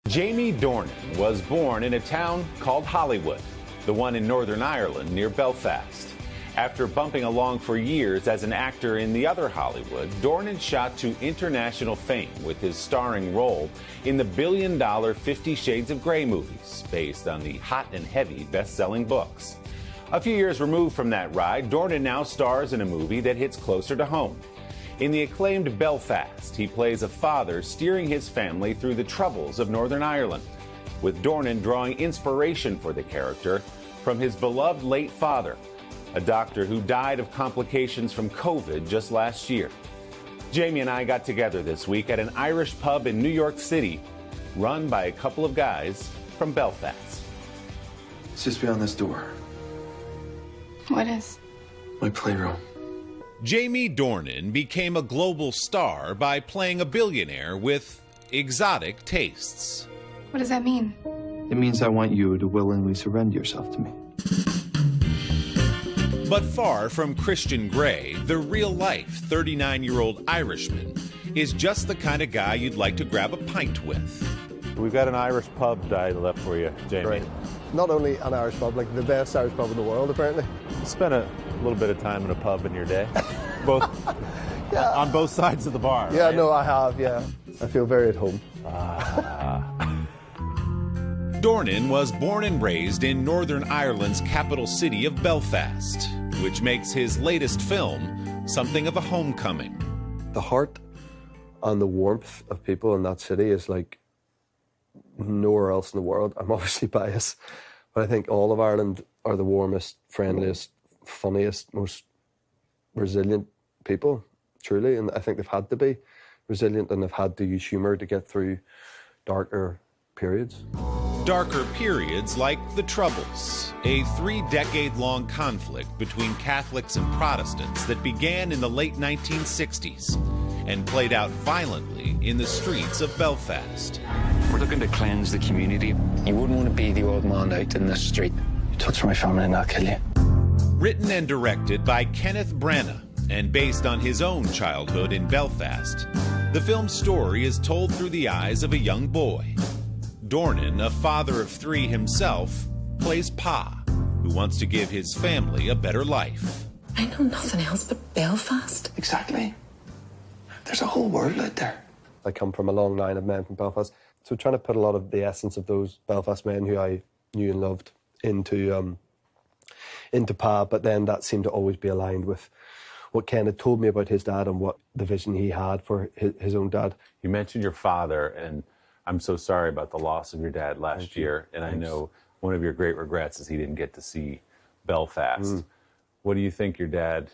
Jamie Dornan was born in a town called Hollywood, the one in Northern Ireland near Belfast. After bumping along for years as an actor in the other Hollywood, Dornan shot to international fame with his starring role in the billion-dollar 50 Shades of Grey movies, based on the hot and heavy best-selling books. A few years removed from that ride, Dornan now stars in a movie that hits closer to home. In the acclaimed Belfast, he plays a father steering his family through the troubles of Northern Ireland, with Dornan drawing inspiration for the character from his beloved late father, a doctor who died of complications from COVID just last year. Jamie and I got together this week at an Irish pub in New York City, run by a couple of guys from Belfast. It's just beyond this door. What is? My playroom. Jamie Dornan became a global star by playing a billionaire with exotic tastes. What does that mean? It means I want you to willingly surrender yourself to me. But far from Christian Grey, the real-life 39-year-old Irishman is just the kind of guy you'd like to grab a pint with. We've got an Irish pub dialed up for you, Jamie. Right. Not only an Irish pub, like the best Irish pub in the world, apparently. Spent a little bit of time in a pub in your day, both on both sides of the bar. Yeah, right? no, I have, yeah. I feel very at home. Dornan was born and raised in Northern Ireland's capital city of Belfast, which makes his latest film something of a homecoming. The heart and the warmth of people in that city is like nowhere else in the world. I'm obviously biased, but I think all of Ireland are the warmest, friendliest, funniest, most resilient people, truly. And I think they've had to be resilient, and they've had to use humour to get through darker periods. Darker periods like the Troubles, a 3-decade-long conflict between Catholics and Protestants that began in the late 1960s and played out violently in the streets of Belfast. We're looking to cleanse the community. You wouldn't want to be the old man out in the street. You touch my family and I'll kill you. Written and directed by Kenneth Branagh and based on his own childhood in Belfast, the film's story is told through the eyes of a young boy. Dornan, a father of 3 himself, plays Pa, who wants to give his family a better life. I know nothing else but Belfast. Exactly. There's a whole world out there. I come from a long line of men from Belfast, so trying to put a lot of the essence of those Belfast men who I knew and loved into Pa, but then that seemed to always be aligned with what Ken had told me about his dad and what the vision he had for his own dad. You mentioned your father, and I'm so sorry about the loss of your dad last year. And I know one of your great regrets is he didn't get to see Belfast. What do you think your dad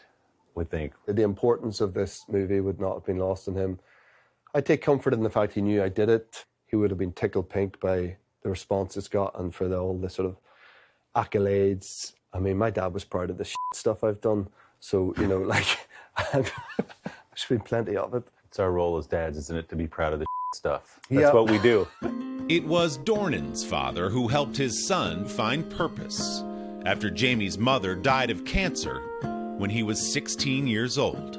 would think? The importance of this movie would not have been lost on him. I take comfort in the fact he knew I did it. He would have been tickled pink by the response it's got and for all the sort of accolades. I mean, my dad was proud of the stuff I've done. So, you know, like, there's been plenty of it. It's our role as dads, isn't it, to be proud of the stuff? That's what we do. It was Dornan's father who helped his son find purpose after Jamie's mother died of cancer when he was 16 years old.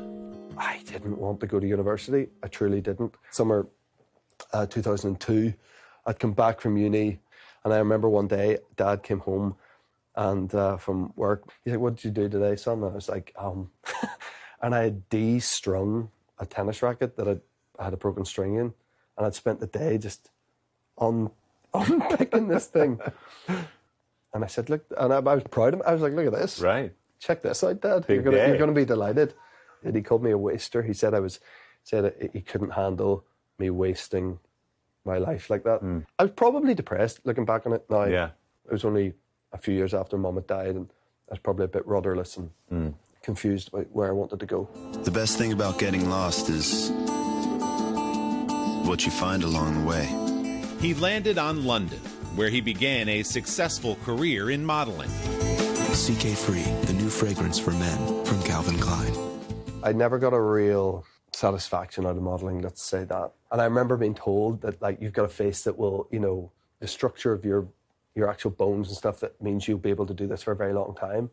I didn't want to go to university. I truly didn't. Summer 2002, I'd come back from uni, and I remember one day, Dad came home and from work. He's like, "What did you do today, son?" And I was like, and I had de-strung a tennis racket that I had a broken string in, and I'd spent the day just unpicking this thing. And I said, "Look," and I was proud of him. I was like, "Look at this. Right. Check this out, Dad. Big You're gonna be delighted." And he called me a waster. He said he couldn't handle me wasting my life like that. I was probably depressed looking back on it now. Yeah. It was only a few years after Mum had died, and I was probably a bit rudderless and confused about where I wanted to go. The best thing about getting lost is what you find along the way. He landed on London, where he began a successful career in modeling. CK Free, the new fragrance for men from Calvin Klein. I never got a real satisfaction out of modeling, let's say that. And I remember being told that, like, you've got a face that will, you know, the structure of your actual bones and stuff, that means you'll be able to do this for a very long time.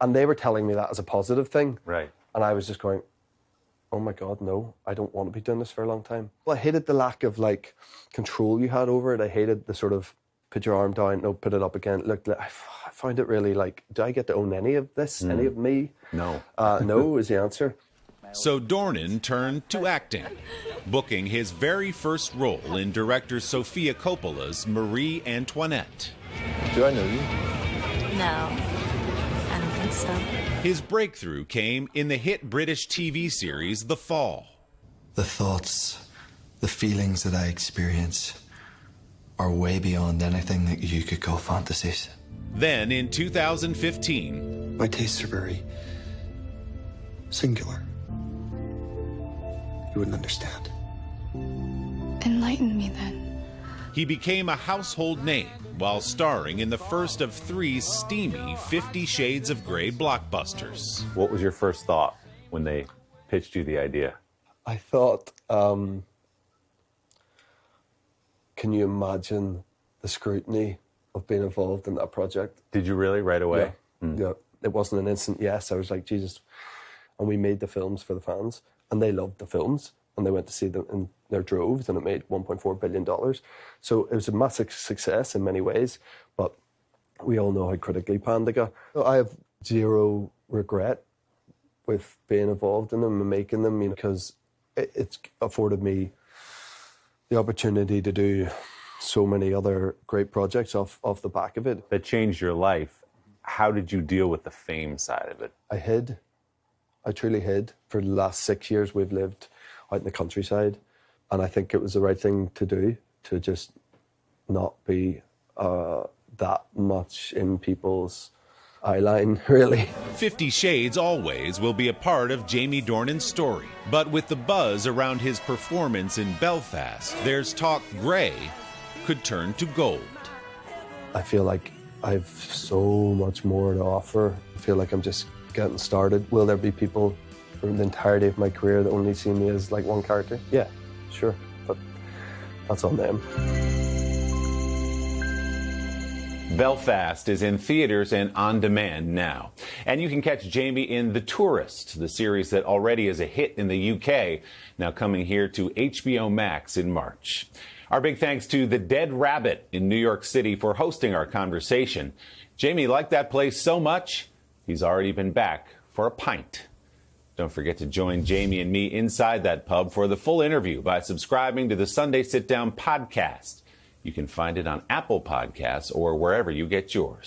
And they were telling me that as a positive thing. Right. And I was just going, oh my God, no, I don't want to be doing this for a long time. Well, I hated the lack of like control you had over it. I hated the sort of put your arm down, no, put it up again. Look, I found it really like, do I get to own any of this, any of me? No. No is the answer. So Dornan turned to acting, booking his very first role in director Sofia Coppola's Marie Antoinette. Do I know you? No, I don't think so. His breakthrough came in the hit British TV series The Fall. The thoughts, the feelings that I experience are way beyond anything that you could call fantasies. Then in 2015, My tastes are very singular. You wouldn't understand. Enlighten me then. he became a household name while starring in the first of 3 steamy 50 Shades of Grey blockbusters. What was your first thought when they pitched you the idea? I thought, can you imagine the scrutiny of being involved in that project? Did you really right away? Yeah. Yeah. It wasn't an instant yes. I was like, Jesus. And we made the films for the fans, and they loved the films, and they went to see them in their droves, and it made $1.4 billion. So it was a massive success in many ways, but we all know how critically panned they got. So I have zero regret with being involved in them and making them, because it's afforded me the opportunity to do so many other great projects off the back of it. That changed your life. How did you deal with the fame side of it? I hid. I truly hid. For the last 6 years, we've lived out in the countryside, and I think it was the right thing to do, to just not be that much in people's eye line, really. 50 Shades always will be a part of Jamie Dornan's story, but with the buzz around his performance in Belfast, there's talk Grey could turn to gold. I feel like I've so much more to offer. I feel like I'm just getting started. Will there be people for the entirety of my career that only see me as like one character? Yeah, sure, but that's on them. Belfast is in theaters and on demand now. And you can catch Jamie in The Tourist, the series that already is a hit in the UK, now coming here to HBO Max in March. Our big thanks to The Dead Rabbit in New York City for hosting our conversation. Jamie liked that place so much, he's already been back for a pint. Don't forget to join Jamie and me inside that pub for the full interview by subscribing to the Sunday Sit Down podcast. You can find it on Apple Podcasts or wherever you get yours.